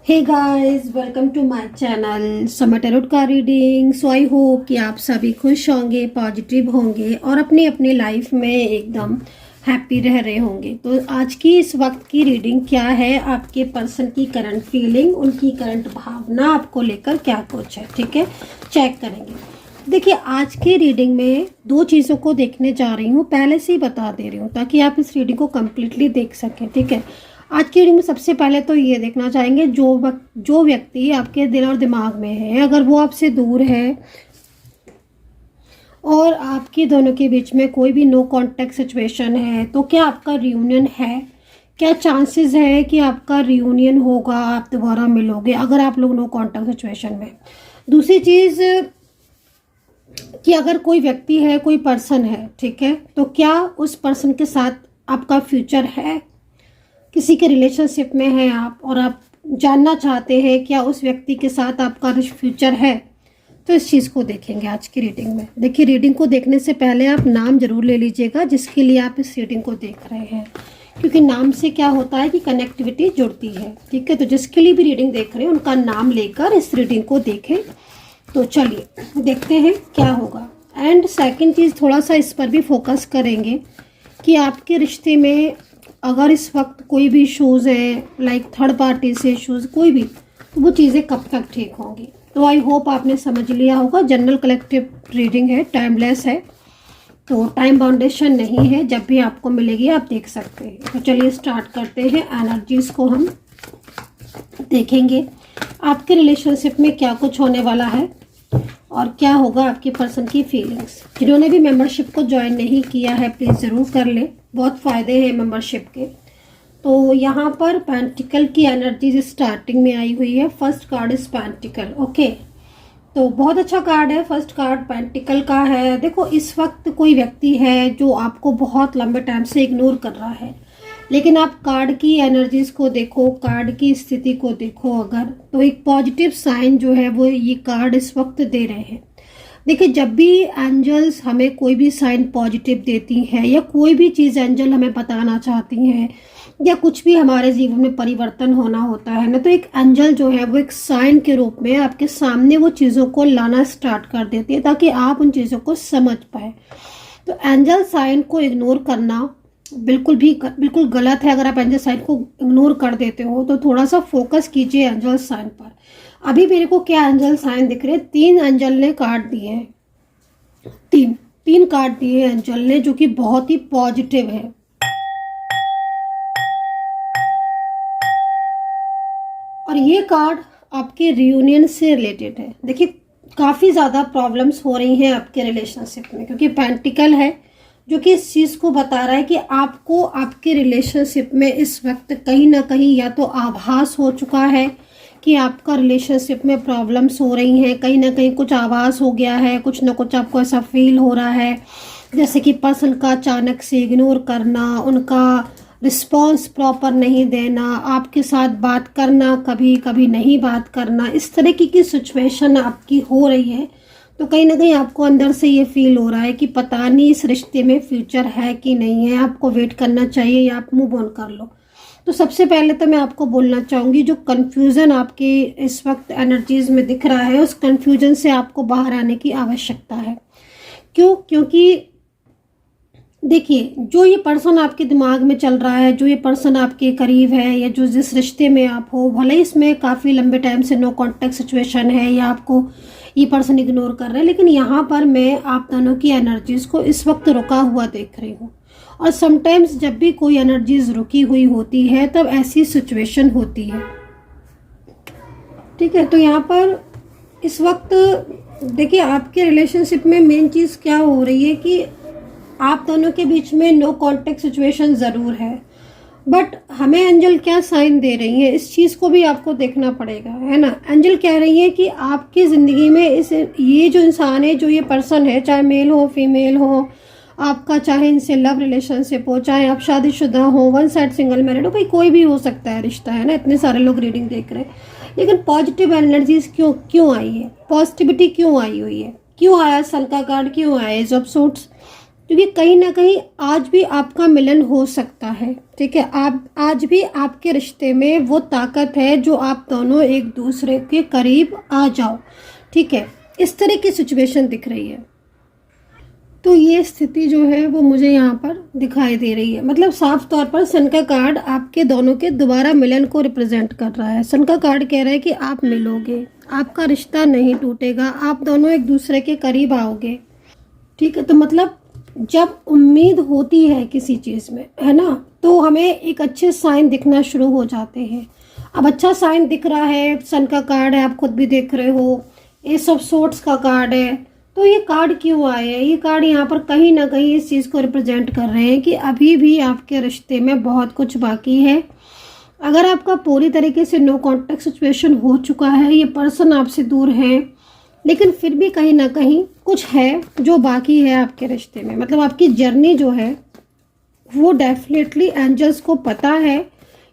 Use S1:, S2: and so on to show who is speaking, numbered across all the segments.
S1: Hey guys, welcome to my channel Samay tarot का reading. So I hope कि आप सभी खुश होंगे, पॉजिटिव होंगे और अपनी अपनी लाइफ में एकदम हैप्पी रह रहे होंगे। तो आज की इस वक्त की रीडिंग क्या है, आपके पर्सन की करंट फीलिंग, उनकी करंट भावना आपको लेकर क्या कुछ है, ठीक है, चेक करेंगे। देखिए, आज की रीडिंग में दो चीज़ों को देखने जा रही हूँ, पहले से ही बता दे रही हूँ ताकि आप इस रीडिंग को कम्प्लीटली देख सकें, ठीक है। आज की रीडिंग में सबसे पहले तो ये देखना चाहेंगे जो व्यक्ति आपके दिल और दिमाग में है, अगर वो आपसे दूर है और आपके दोनों के बीच में कोई भी नो कांटेक्ट सिचुएशन है, तो क्या आपका रियूनियन है, क्या चांसेस है कि आपका रियूनियन होगा, आप दोबारा मिलोगे अगर आप लोग नो कांटेक्ट सिचुएशन में। दूसरी चीज़ कि अगर कोई व्यक्ति है, कोई पर्सन है, ठीक है, तो क्या उस पर्सन के साथ आपका फ्यूचर है, किसी के रिलेशनशिप में हैं आप और आप जानना चाहते हैं क्या उस व्यक्ति के साथ आपका फ्यूचर है, तो इस चीज़ को देखेंगे आज की रीडिंग में। देखिए, रीडिंग को देखने से पहले आप नाम जरूर ले लीजिएगा जिसके लिए आप इस रीडिंग को देख रहे हैं, क्योंकि नाम से क्या होता है कि कनेक्टिविटी जुड़ती है, ठीक है। तो जिसके लिए भी रीडिंग देख रहे हैं उनका नाम लेकर इस रीडिंग को देखें। तो चलिए देखते हैं क्या होगा। एंड सेकेंड चीज़, थोड़ा सा इस पर भी फोकस करेंगे कि आपके रिश्ते में अगर इस वक्त कोई भी इशूज़ है, लाइक थर्ड पार्टी से इशूज़ कोई भी, तो वो चीज़ें कब तक ठीक होंगी। तो आई होप आपने समझ लिया होगा। जनरल कलेक्टिव रीडिंग है, टाइमलेस है, तो टाइम बाउंडेशन नहीं है, जब भी आपको मिलेगी आप देख सकते हैं। तो चलिए स्टार्ट करते हैं। एनर्जीज़ को हम देखेंगे, आपके रिलेशनशिप में क्या कुछ होने वाला है और क्या होगा आपके पर्सन की फीलिंग्स। जिन्होंने भी मेंबरशिप को ज्वाइन नहीं किया है प्लीज़ ज़रूर कर ले, बहुत फ़ायदे हैं मेंबरशिप के। तो यहाँ पर पेंटिकल की एनर्जीज स्टार्टिंग में आई हुई है। First card is pentacle, okay, तो बहुत अच्छा कार्ड है। फर्स्ट कार्ड पेंटिकल का है। देखो, इस वक्त कोई व्यक्ति है जो आपको बहुत लंबे टाइम से इग्नोर कर रहा है, लेकिन आप कार्ड की एनर्जीज को देखो, कार्ड की स्थिति को देखो अगर, तो एक पॉजिटिव साइन जो है वो ये कार्ड इस वक्त दे रहे हैं। देखिए, जब भी एंजल्स हमें कोई भी साइन पॉजिटिव देती हैं या कोई भी चीज़ एंजल हमें बताना चाहती हैं या कुछ भी हमारे जीवन में परिवर्तन होना होता है ना, तो एक एंजल जो है वो एक साइन के रूप में आपके सामने वो चीज़ों को लाना स्टार्ट कर देती है ताकि आप उन चीज़ों को समझ पाए। तो एंजल साइन को इग्नोर करना बिल्कुल गलत है। अगर आप एंजल साइन को इग्नोर कर देते हो तो थोड़ा सा फोकस कीजिए एंजल साइन पर। अभी मेरे को क्या एंजल साइन दिख रहे हैं, 3 एंजल ने कार्ड दिए हैं, तीन कार्ड दिए हैं एंजल ने, जो कि बहुत ही पॉजिटिव है। और ये कार्ड आपके रियूनियन से रिलेटेड है। देखिए, काफ़ी ज़्यादा प्रॉब्लम्स हो रही हैं आपके रिलेशनशिप में, क्योंकि पेंटिकल है जो कि इस चीज़ को बता रहा है कि आपको आपके रिलेशनशिप में इस वक्त कहीं ना कहीं या तो आभास हो चुका है कि आपका रिलेशनशिप में प्रॉब्लम्स हो रही हैं, कहीं ना कहीं कुछ आभास हो गया है, कुछ ना कुछ आपको ऐसा फील हो रहा है, जैसे कि पर्सन का अचानक से इग्नोर करना, उनका रिस्पॉन्स प्रॉपर नहीं देना, आपके साथ बात करना, कभी कभी नहीं बात करना, इस तरह की सिचुएशन आपकी हो रही है। तो कहीं ना कहीं आपको अंदर से ये फील हो रहा है कि पता नहीं इस रिश्ते में फ्यूचर है कि नहीं है, आपको वेट करना चाहिए या आप मूव ऑन कर लो। तो सबसे पहले तो मैं आपको बोलना चाहूँगी, जो कन्फ्यूज़न आपके इस वक्त एनर्जीज़ में दिख रहा है, उस कन्फ्यूज़न से आपको बाहर आने की आवश्यकता है। क्योंकि देखिए, जो ये पर्सन आपके दिमाग में चल रहा है, जो ये पर्सन आपके करीब है या जो जिस रिश्ते में आप हो, भले ही इसमें काफ़ी लंबे टाइम से नो कांटेक्ट सिचुएशन है या आपको ये पर्सन इग्नोर कर रहा है, लेकिन यहाँ पर मैं आप दोनों की एनर्जीज़ को इस वक्त रुका हुआ देख रही हूँ। और समटाइम्स जब भी कोई एनर्जीज रुकी हुई होती है तब ऐसी सिचुएशन होती है, ठीक है। तो यहाँ पर इस वक्त देखिए, आपके रिलेशनशिप में मेन चीज़ क्या हो रही है कि आप दोनों के बीच में नो कांटेक्ट सिचुएशन ज़रूर है, बट हमें एंजल क्या साइन दे रही है इस चीज़ को भी आपको देखना पड़ेगा, है ना। एंजल कह रही है कि आपकी ज़िंदगी में ये जो इंसान है, जो ये पर्सन है, चाहे मेल हो फीमेल हो, आपका चाहे इनसे लव रिलेशनशिप हो, चाहे आप शादीशुदा हो, वन साइड सिंगल मैरिड हो, भाई कोई भी हो सकता है रिश्ता, है ना। इतने सारे लोग रीडिंग देख रहे हैं, लेकिन पॉजिटिव एनर्जीज क्यों आई है, पॉजिटिविटी क्यों आई हुई है, क्यों आया सन का कार्ड, क्यों आया एज ऑफ सूट्स, क्योंकि कहीं ना कहीं आज भी आपका मिलन हो सकता है। ठीक है, आप आज भी आपके रिश्ते में वो ताकत है जो आप दोनों एक दूसरे के करीब आ जाओ। ठीक है, इस तरह की सिचुएशन दिख रही है। तो ये स्थिति जो है वो मुझे यहाँ पर दिखाई दे रही है। मतलब साफ तौर पर सन का कार्ड आपके दोनों के दोबारा मिलन को रिप्रेजेंट कर रहा है। सन का कार्ड कह रहा है कि आप मिलोगे, आपका रिश्ता नहीं टूटेगा, आप दोनों एक दूसरे के करीब आओगे। ठीक है, तो मतलब जब उम्मीद होती है किसी चीज़ में, है ना, तो हमें एक अच्छे साइन दिखना शुरू हो जाते हैं। अब अच्छा साइन दिख रहा है, सन का कार्ड है, आप खुद भी देख रहे हो, एस ऑफ सोर्ड्स का कार्ड है। तो ये कार्ड क्यों आए हैं? ये कार्ड यहाँ पर कहीं ना कहीं इस चीज़ को रिप्रेजेंट कर रहे हैं कि अभी भी आपके रिश्ते में बहुत कुछ बाकी है। अगर आपका पूरी तरीके से नो कॉन्टैक्ट सिचुएशन हो चुका है, ये पर्सन आपसे दूर है, लेकिन फिर भी कहीं ना कहीं कुछ है जो बाकी है आपके रिश्ते में। मतलब आपकी जर्नी जो है वो डेफिनेटली एंजल्स को पता है,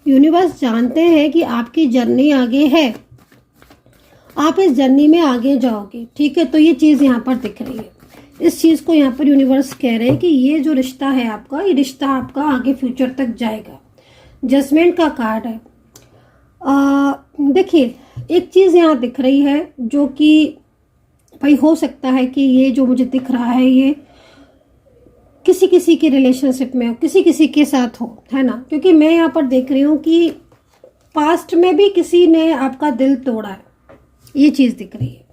S1: यूनिवर्स जानते हैं कि आपकी जर्नी आगे है, आप इस जर्नी में आगे जाओगे। ठीक है, तो ये चीज़ यहाँ पर दिख रही है। इस चीज़ को यहाँ पर यूनिवर्स कह रहे हैं कि ये जो रिश्ता है आपका, ये रिश्ता आपका आगे फ्यूचर तक जाएगा। जजमेंट का कार्ड है। देखिए, एक चीज़ यहाँ दिख रही है जो कि भाई हो सकता है कि ये जो मुझे दिख रहा है ये किसी किसी के रिलेशनशिप में हो, किसी किसी के साथ हो, है ना। क्योंकि मैं यहाँ पर देख रही हूँ कि पास्ट में भी किसी ने आपका दिल तोड़ा है, ये चीज़ दिख रही है।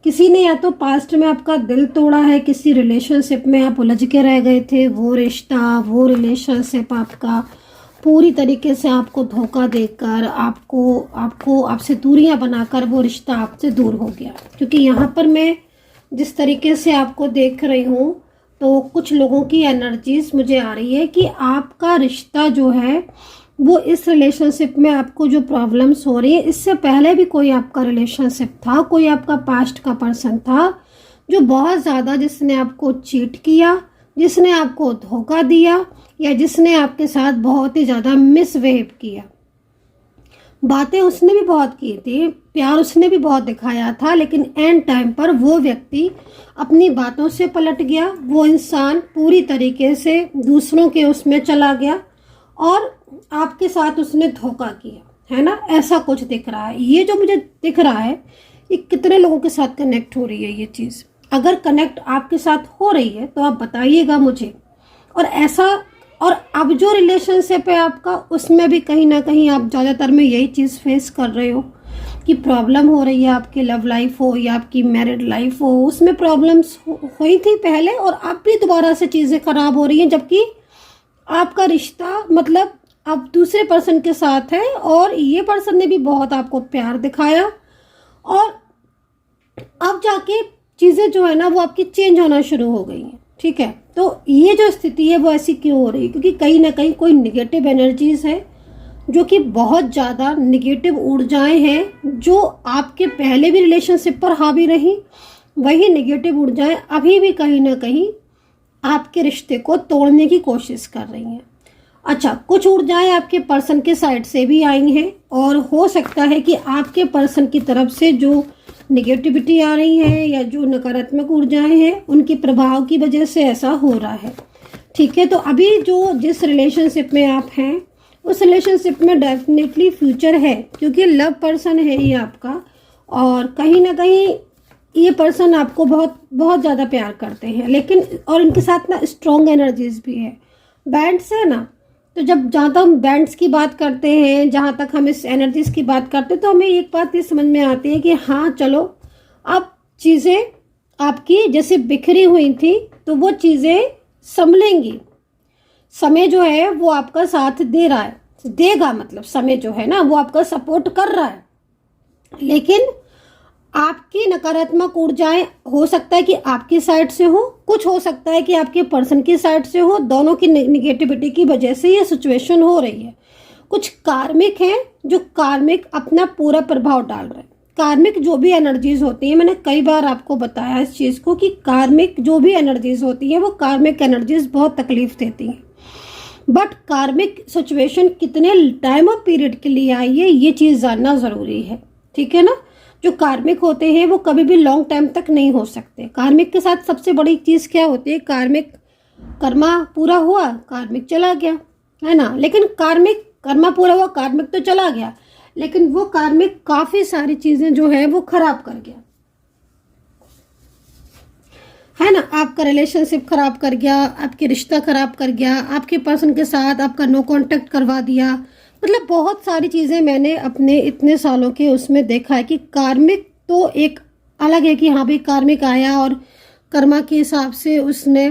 S1: किसी ने या तो पास्ट में आपका दिल तोड़ा है, किसी रिलेशनशिप में आप उलझ के रह गए थे, वो रिश्ता, वो रिलेशनशिप आपका पूरी तरीके से आपको धोखा देकर, आपसे दूरियां बनाकर वो रिश्ता आपसे दूर हो गया। क्योंकि यहाँ पर मैं जिस तरीके से आपको देख रही हूँ तो कुछ लोगों की एनर्जीज मुझे आ रही है कि आपका रिश्ता जो है वो इस रिलेशनशिप में आपको जो प्रॉब्लम्स हो रही है, इससे पहले भी कोई आपका रिलेशनशिप था, कोई आपका पास्ट का पर्सन था जो बहुत ज़्यादा, जिसने आपको चीट किया, जिसने आपको धोखा दिया, या जिसने आपके साथ बहुत ही ज़्यादा मिसबिहेव किया। बातें उसने भी बहुत की थी, प्यार उसने भी बहुत दिखाया था, लेकिन एंड टाइम पर वो व्यक्ति अपनी बातों से पलट गया। वो इंसान पूरी तरीके से दूसरों के उसमें चला गया और आपके साथ उसने धोखा किया, है ना। ऐसा कुछ दिख रहा है। ये जो मुझे दिख रहा है, ये कितने लोगों के साथ कनेक्ट हो रही है ये चीज़। अगर कनेक्ट आपके साथ हो रही है तो आप बताइएगा मुझे। और अब जो रिलेशनशिप है आपका, उसमें भी कहीं ना कहीं आप ज़्यादातर में यही चीज़ फेस कर रहे हो कि प्रॉब्लम हो रही है। आपकी लव लाइफ हो या आपकी मैरिड लाइफ हो, उसमें प्रॉब्लम्स हुई थी पहले और अब भी दोबारा से चीज़ें ख़राब हो रही हैं, जबकि आपका रिश्ता मतलब अब दूसरे पर्सन के साथ है और ये पर्सन ने भी बहुत आपको प्यार दिखाया और अब जाके चीज़ें जो है ना वो आपकी चेंज होना शुरू हो गई हैं। ठीक है, तो ये जो स्थिति है वो ऐसी क्यों हो रही है? क्योंकि कहीं ना कहीं कोई निगेटिव एनर्जीज है, जो कि बहुत ज़्यादा निगेटिव ऊर्जाएं हैं जो आपके पहले भी रिलेशनशिप पर हावी रही। वही निगेटिव ऊर्जाएं अभी भी कहीं ना कहीं आपके रिश्ते को तोड़ने की कोशिश कर रही हैं। अच्छा, कुछ ऊर्जाएं आपके पर्सन के साइड से भी आई हैं और हो सकता है कि आपके पर्सन की तरफ से जो नेगेटिविटी आ रही है या जो नकारात्मक ऊर्जाएं हैं, उनके प्रभाव की वजह से ऐसा हो रहा है। ठीक है, तो अभी जो जिस रिलेशनशिप में आप हैं उस रिलेशनशिप में डेफिनेटली फ्यूचर है, क्योंकि लव पर्सन है ये आपका और कहीं ना कहीं ये पर्सन आपको बहुत बहुत ज़्यादा प्यार करते हैं। लेकिन और इनके साथ ना स्ट्रॉन्ग एनर्जीज भी है। बैंड्स है ना, तो जहाँ तक हम बैंड्स की बात करते हैं, जहाँ तक हम इस एनर्जीज की बात करते हैं, तो हमें एक बात ये समझ में आती है कि हाँ चलो, अब चीज़ें आपकी जैसे बिखरी हुई थी तो वो चीज़ें संभलेंगी। समय जो है वो आपका साथ दे रहा है, देगा, मतलब समय जो है ना वो आपका सपोर्ट कर रहा है। लेकिन आपकी नकारात्मक ऊर्जाएं हो सकता है कि आपकी साइड से हो, कुछ हो सकता है कि आपके पर्सन की साइड से हो। दोनों की नेगेटिविटी की वजह से ये सिचुएशन हो रही है। कुछ कार्मिक हैं जो कार्मिक अपना पूरा प्रभाव डाल रहे हैं। कार्मिक जो भी एनर्जीज होती हैं, मैंने कई बार आपको बताया इस चीज़ को कि कार्मिक जो भी एनर्जीज होती हैं वो कार्मिक एनर्जीज बहुत तकलीफ देती हैं। बट कार्मिक सिचुएशन कितने टाइम और पीरियड के लिए आई है ये चीज़ जानना ज़रूरी है। ठीक है ना, जो कार्मिक होते हैं वो कभी भी लॉन्ग टाइम तक नहीं हो सकते। कार्मिक के साथ सबसे बड़ी चीज़ क्या होती है, कार्मिक कर्मा पूरा हुआ, कार्मिक चला गया, है ना। लेकिन कर्मा पूरा हुआ, कार्मिक तो चला गया, लेकिन वो कार्मिक काफी सारी चीजें जो है वो खराब कर गया, है ना। आपका रिलेशनशिप खराब कर गया, आपके रिश्ता खराब कर गया, आपके पर्सन के साथ आपका नो कांटेक्ट करवा दिया। मतलब बहुत सारी चीज़ें मैंने अपने इतने सालों के उसमें देखा है कि कार्मिक तो एक अलग है कि हाँ भाई कार्मिक आया और कर्मा के हिसाब से उसने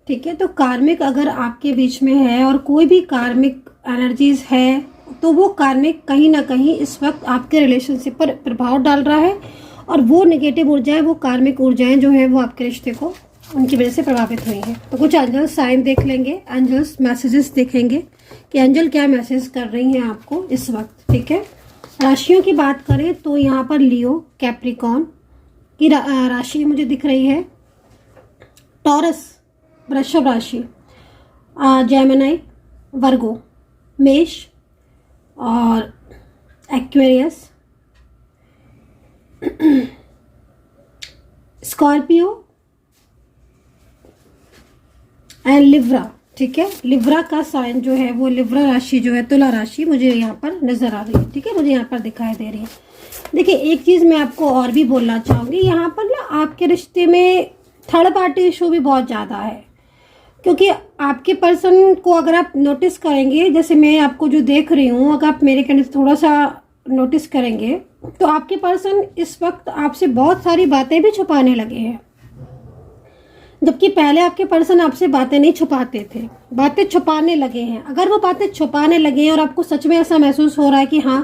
S1: ठीक है। तो कार्मिक अगर आपके बीच में है और कोई भी कार्मिक एनर्जीज है तो वो कार्मिक कहीं ना कहीं इस वक्त आपके रिलेशनशिप पर प्रभाव डाल रहा है, और वो नेगेटिव ऊर्जाएं, वो कार्मिक ऊर्जाएं जो है वो आपके रिश्ते को उनकी वजह से प्रभावित हुई हैं। तो कुछ एंजल्स साइन देख लेंगे, एंजल्स मैसेजेस देखेंगे कि एंजल क्या मैसेज कर रही हैं आपको इस वक्त, ठीक है। राशियों की बात करें तो यहाँ पर लियो, कैप्रिकॉन की राशि मुझे दिख रही है, टॉरस वृषभ राशि, जेमिनी, वर्गो, मेष और एक्वेरियस, स्कॉर्पियो एंड लिब्रा, ठीक है। लिब्रा का साइन जो है वो लिब्रा राशि जो है, तुला राशि मुझे यहाँ पर नजर आ रही है, ठीक है, मुझे यहाँ पर दिखाई दे रही है। देखिए एक चीज मैं आपको और भी बोलना चाहूंगी, यहाँ पर ना आपके रिश्ते में थर्ड पार्टी इशू भी बहुत ज्यादा है, क्योंकि आपके पर्सन को अगर आप नोटिस करेंगे, जैसे मैं आपको जो देख रही हूँ, अगर आप मेरे कहने से थोड़ा सा नोटिस करेंगे तो आपके पर्सन इस वक्त आपसे बहुत सारी बातें भी छुपाने लगे हैं, जबकि पहले आपके पर्सन आपसे बातें नहीं छुपाते थे, बातें छुपाने लगे हैं। अगर वो बातें छुपाने लगे हैं और आपको सच में ऐसा महसूस हो रहा है कि हाँ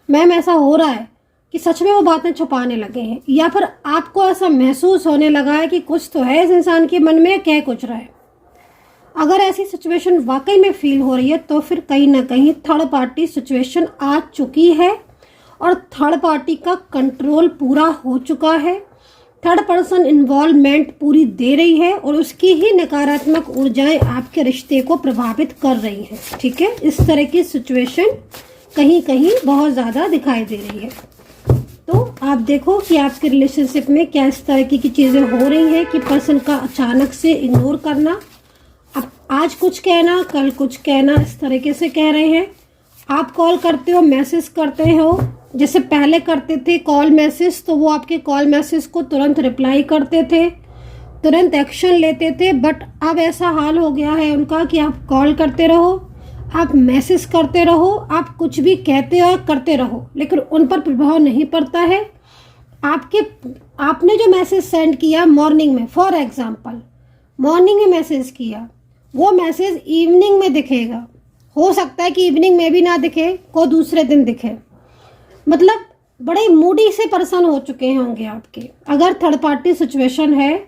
S1: मैम ऐसा हो रहा है कि सच में वो बातें छुपाने लगे हैं, या फिर आपको ऐसा महसूस होने लगा है कि कुछ तो है इस इंसान के मन में, कह कुछ रहा है, अगर ऐसी सिचुएशन वाकई में फील हो रही है तो फिर कहीं ना कहीं थर्ड पार्टी सिचुएशन आ चुकी है और थर्ड पार्टी का कंट्रोल पूरा हो चुका है, थर्ड पर्सन इन्वॉल्वमेंट पूरी दे रही है और उसकी ही नकारात्मक ऊर्जाएं आपके रिश्ते को प्रभावित कर रही हैं, ठीक है। इस तरह की सिचुएशन कहीं कहीं बहुत ज़्यादा दिखाई दे रही है। तो आप देखो कि आपके रिलेशनशिप में क्या इस तरह की चीज़ें हो रही हैं कि पर्सन का अचानक से इग्नोर करना, अब आज कुछ कहना कल कुछ कहना, इस तरीके से कह रहे हैं। आप कॉल करते हो, मैसेज करते हो, जैसे पहले करते थे कॉल मैसेज, तो वो आपके कॉल मैसेज को तुरंत रिप्लाई करते थे, तुरंत एक्शन लेते थे, बट अब ऐसा हाल हो गया है उनका कि आप कॉल करते रहो, आप मैसेज करते रहो, आप कुछ भी कहते हो करते रहो, लेकिन उन पर प्रभाव नहीं पड़ता है। आपने जो मैसेज सेंड किया मॉर्निंग में, फॉर एग्जांपल मॉर्निंग में मैसेज किया, वो मैसेज इवनिंग में दिखेगा, हो सकता है कि इवनिंग में भी ना दिखे, को दूसरे दिन दिखे। मतलब बड़े मूडी से पर्सन हो चुके होंगे आपके, अगर थर्ड पार्टी सिचुएशन है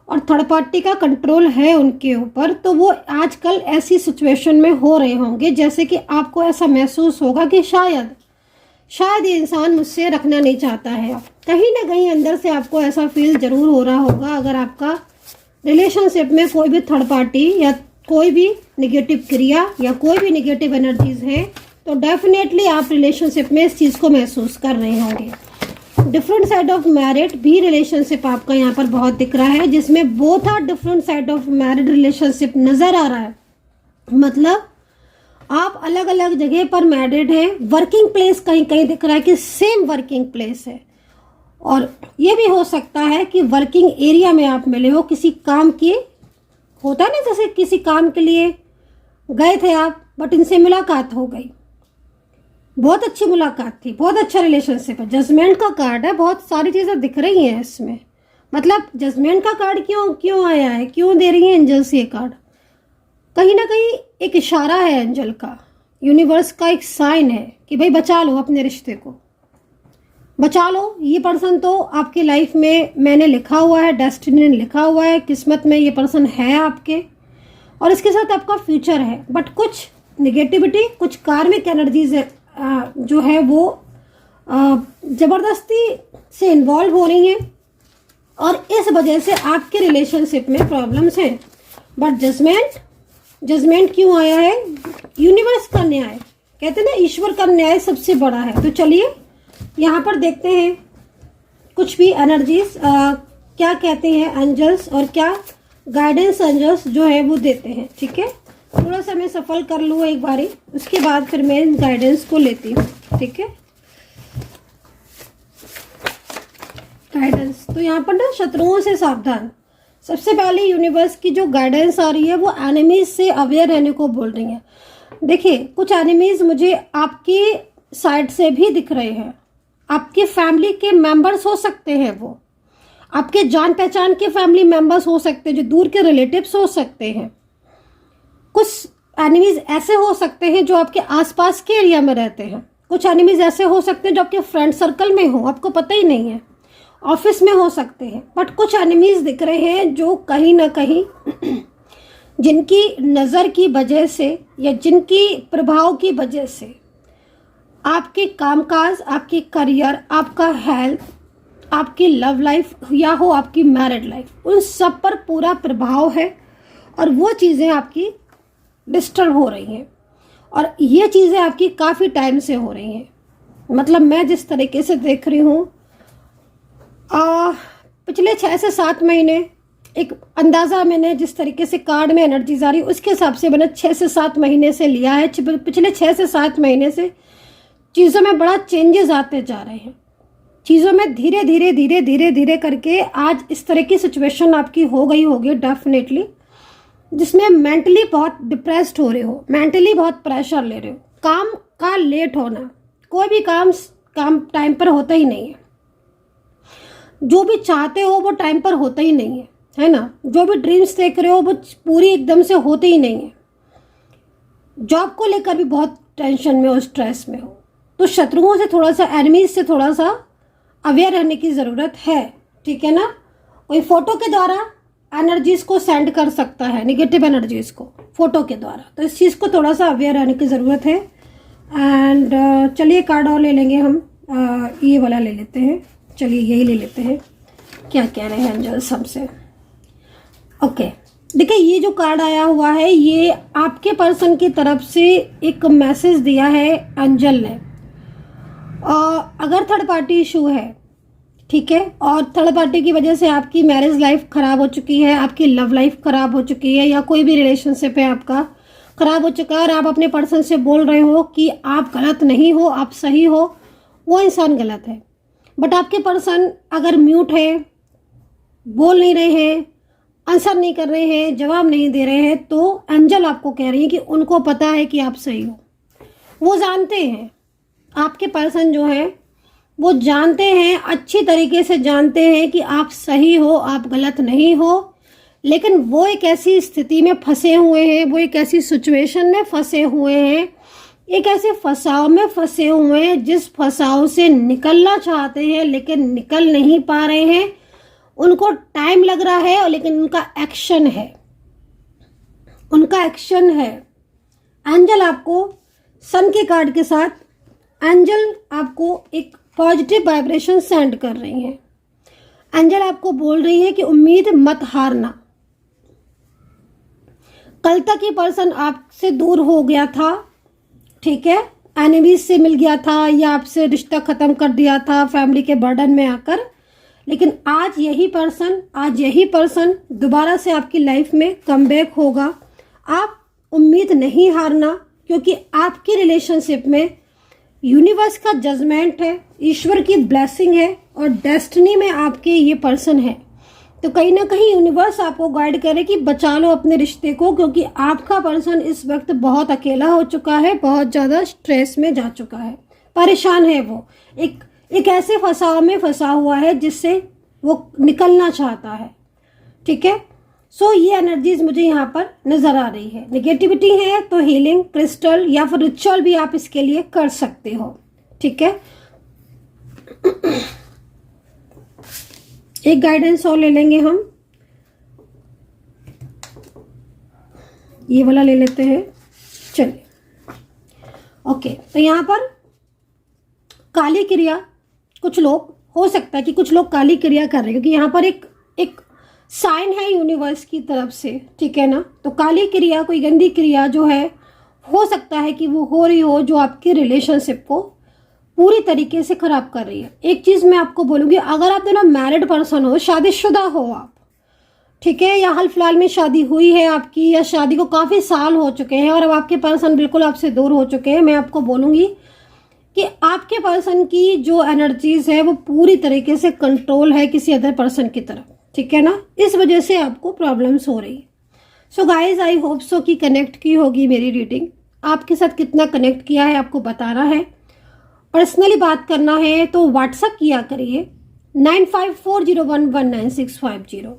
S1: और थर्ड पार्टी का कंट्रोल है उनके ऊपर, तो वो आजकल ऐसी सिचुएशन में हो रहे होंगे जैसे कि आपको ऐसा महसूस होगा कि शायद ये इंसान मुझसे रखना नहीं चाहता है। कहीं ना कहीं अंदर से आपको ऐसा फील जरूर हो रहा होगा। अगर आपका रिलेशनशिप में कोई भी थर्ड पार्टी या कोई भी नेगेटिव क्रिया या कोई भी नेगेटिव एनर्जीज है, तो डेफिनेटली आप रिलेशनशिप में इस चीज़ को महसूस कर रहे होंगे। डिफरेंट साइड ऑफ मैरिड भी रिलेशनशिप आपका यहाँ पर बहुत दिख रहा है, जिसमें both are different side of married relationship नज़र आ रहा है। मतलब आप अलग अलग जगह पर मैरिड हैं, वर्किंग प्लेस कहीं कहीं दिख रहा है कि सेम वर्किंग प्लेस है, और ये भी हो सकता है कि वर्किंग एरिया में आप मिले हो, किसी काम की होता है ना, जैसे किसी काम के लिए गए थे आप, बट इनसे मुलाकात हो गई, बहुत अच्छी मुलाकात थी, बहुत अच्छा रिलेशनशिप है। जजमेंट का कार्ड है, बहुत सारी चीज़ें दिख रही हैं इसमें। मतलब जजमेंट का कार्ड क्यों आया है, क्यों दे रही है एंजल्स ये कार्ड? कहीं ना कहीं एक इशारा है एंजल का, यूनिवर्स का एक साइन है कि भाई बचा लो अपने रिश्ते को, बचा लो। ये पर्सन तो आपकी लाइफ में मैंने लिखा हुआ है, डेस्टिनी ने लिखा हुआ है, किस्मत में ये पर्सन है आपके, और इसके साथ आपका फ्यूचर है। बट कुछ निगेटिविटी, कुछ कार्मिक एनर्जीज जो है वो ज़बरदस्ती से इन्वॉल्व हो रही हैं, और इस वजह से आपके रिलेशनशिप में प्रॉब्लम्स हैं। बट जजमेंट क्यों आया है? यूनिवर्स का न्याय, कहते हैं ना ईश्वर का न्याय सबसे बड़ा है। तो चलिए यहाँ पर देखते हैं कुछ भी एनर्जीज क्या कहते हैं एंजल्स और क्या गाइडेंस एंजल्स जो है वो देते हैं। ठीक है, थोड़ा सा मैं सफल कर लूँ एक बारी, उसके बाद फिर मैं गाइडेंस को लेती हूँ। ठीक है, गाइडेंस तो यहाँ पर ना शत्रुओं से सावधान। सबसे पहले यूनिवर्स की जो गाइडेंस आ रही है वो एनिमीज से अवेयर रहने को बोल रही है। देखिए, कुछ एनिमीज मुझे आपकी साइड से भी दिख रहे हैं, आपके फैमिली के मेंबर्स हो सकते हैं, वो आपके जान पहचान के फैमिली मेंबर्स हो सकते हैं, जो दूर के रिलेटिव्स हो सकते हैं। कुछ एनिमीज ऐसे हो सकते हैं जो आपके आसपास के एरिया में रहते हैं। कुछ एनिमीज ऐसे हो सकते हैं जो आपके फ्रेंड सर्कल में हो, आपको पता ही नहीं है, ऑफिस में हो सकते हैं। बट कुछ एनिमीज दिख रहे हैं जो कहीं ना कहीं जिनकी नज़र की वजह से या जिनकी प्रभाव की वजह से आपके कामकाज, आपके करियर, आपका हेल्थ, आपकी लव लाइफ या हो आपकी मैरिड लाइफ, उन सब पर पूरा प्रभाव है और वो चीज़ें आपकी डिस्टर्ब हो रही हैं। और ये चीज़ें आपकी काफ़ी टाइम से हो रही हैं। मतलब मैं जिस तरीके से देख रही हूँ, पिछले 6 से 7 महीने, एक अंदाज़ा मैंने जिस तरीके से कार्ड में एनर्जीज आ रही है उसके हिसाब से मैंने 6 से 7 महीने से लिया है। पिछले 6 से 7 महीने से चीज़ों में बड़ा चेंजेस आते जा रहे हैं। चीज़ों में धीरे धीरे धीरे धीरे धीरे करके आज इस तरह की सिचुएशन आपकी हो गई होगी डेफिनेटली, जिसमें मेंटली बहुत डिप्रेस्ड हो रहे हो, मेंटली बहुत प्रेशर ले रहे हो, काम का लेट होना, कोई भी काम टाइम पर होता ही नहीं है, जो भी चाहते हो वो टाइम पर होता ही नहीं है ना। जो भी ड्रीम्स देख रहे हो वो पूरी एकदम से होते ही नहीं है। जॉब को लेकर भी बहुत टेंशन में हो, स्ट्रेस में हो, तो शत्रुओं से थोड़ा सा, एनिमीज से थोड़ा सा अवेयर रहने की ज़रूरत है। ठीक है ना, कोई फोटो के द्वारा एनर्जीज को सेंड कर सकता है, निगेटिव एनर्जीज को फोटो के द्वारा, तो इस चीज़ को थोड़ा सा अवेयर रहने की ज़रूरत है। एंड चलिए कार्ड और ले लेंगे हम, ये वाला ले लेते हैं, चलिए यही ले लेते हैं, क्या कह रहे हैं एंजल्स हमसे। ओके, देखिए ये जो कार्ड आया हुआ है ये आपके पर्सन की तरफ से एक मैसेज दिया है एंजल ने। अगर थर्ड पार्टी इशू है, ठीक है, और थर्ड पार्टी की वजह से आपकी मैरिज लाइफ ख़राब हो चुकी है, आपकी लव लाइफ ख़राब हो चुकी है, या कोई भी रिलेशनशिप है आपका ख़राब हो चुका है और आप अपने पर्सन से बोल रहे हो कि आप गलत नहीं हो, आप सही हो, वो इंसान गलत है। बट आपके पर्सन अगर म्यूट है, बोल नहीं रहे हैं, आंसर नहीं कर रहे हैं, जवाब नहीं दे रहे हैं, तो एंजल आपको कह रही है कि उनको पता है कि आप सही हो। वो जानते हैं, आपके पर्सन जो है वो जानते हैं, अच्छी तरीके से जानते हैं कि आप सही हो, आप गलत नहीं हो। लेकिन वो एक ऐसी स्थिति में फंसे हुए हैं, वो एक ऐसी सिचुएशन में फंसे हुए हैं, एक ऐसे फंसाव में फंसे हुए हैं जिस फंसाव से निकलना चाहते हैं लेकिन निकल नहीं पा रहे हैं। उनको टाइम लग रहा है और लेकिन उनका एक्शन है, उनका एक्शन है। एंजल आपको सन के कार्ड के साथ, एंजल आपको एक पॉजिटिव वाइब्रेशन सेंड कर रही हैं। एंजल आपको बोल रही है कि उम्मीद मत हारना। कल तक ये पर्सन आपसे दूर हो गया था, ठीक है, एनिमीज से मिल गया था या आपसे रिश्ता ख़त्म कर दिया था फैमिली के बर्डन में आकर, लेकिन आज यही पर्सन दोबारा से आपकी लाइफ में कमबैक होगा। आप उम्मीद नहीं हारना, क्योंकि आपकी रिलेशनशिप में यूनिवर्स का जजमेंट है, ईश्वर की ब्लेसिंग है और डेस्टिनी में आपके ये पर्सन है। तो कहीं ना कहीं यूनिवर्स आपको गाइड करे कि बचा लो अपने रिश्ते को, क्योंकि आपका पर्सन इस वक्त बहुत अकेला हो चुका है, बहुत ज़्यादा स्ट्रेस में जा चुका है, परेशान है। वो एक ऐसे फंसाव में फंसा हुआ है जिससे वो निकलना चाहता है। ठीक है, सो ये एनर्जीज मुझे यहाँ पर नज़र आ रही है। नेगेटिविटी है तो हीलिंग क्रिस्टल या फिर रिचुअल भी आप इसके लिए कर सकते हो। ठीक है, एक गाइडेंस और ले लेंगे हम, ये वाला ले लेते हैं। चलिए, ओके, तो यहाँ पर काली क्रिया, कुछ लोग, हो सकता है कि कुछ लोग काली क्रिया कर रहे हैं, क्योंकि यहाँ पर एक साइन है यूनिवर्स की तरफ से। ठीक है ना, तो काली क्रिया, कोई गंदी क्रिया जो है, हो सकता है कि वो हो रही हो जो आपके रिलेशनशिप को पूरी तरीके से खराब कर रही है। एक चीज़ मैं आपको बोलूँगी, अगर आप दोनों मैरिड पर्सन हो, शादीशुदा हो आप, ठीक है, या हाल फिलहाल में शादी हुई है आपकी, या शादी को काफ़ी साल हो चुके हैं और अब आपके पर्सन बिल्कुल आपसे दूर हो चुके हैं, मैं आपको बोलूँगी कि आपके पर्सन की जो एनर्जीज है वो पूरी तरीके से कंट्रोल है किसी अदर पर्सन की तरफ, ठीक है ना। इस वजह से आपको प्रॉब्लम्स हो रही है। So guys, I hope so कि कनेक्ट की होगी मेरी रीडिंग। आपके साथ कितना कनेक्ट किया है आपको बताना है। पर्सनली बात करना है तो व्हाट्सअप किया करिए 9540119650।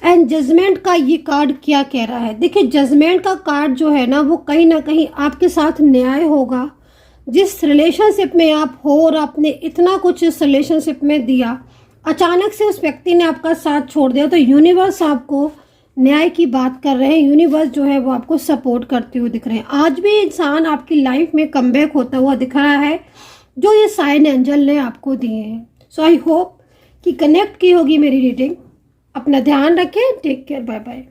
S1: एंड जजमेंट का ये कार्ड क्या कह रहा है, देखिए जजमेंट का कार्ड जो है ना कहीं आपके साथ न्याय होगा। जिस रिलेशनशिप में आप हो और आपने इतना कुछ इस रिलेशनशिप में दिया, अचानक से उस व्यक्ति ने आपका साथ छोड़ दिया, तो यूनिवर्स आपको न्याय की बात कर रहे हैं। यूनिवर्स जो है वो आपको सपोर्ट करते हुए दिख रहे हैं। आज भी इंसान आपकी लाइफ में कमबैक होता हुआ दिख रहा है, जो ये साइन एंजल ने आपको दिए हैं। सो आई होप कि कनेक्ट की होगी मेरी रीडिंग। अपना ध्यान रखें। Take care, bye bye.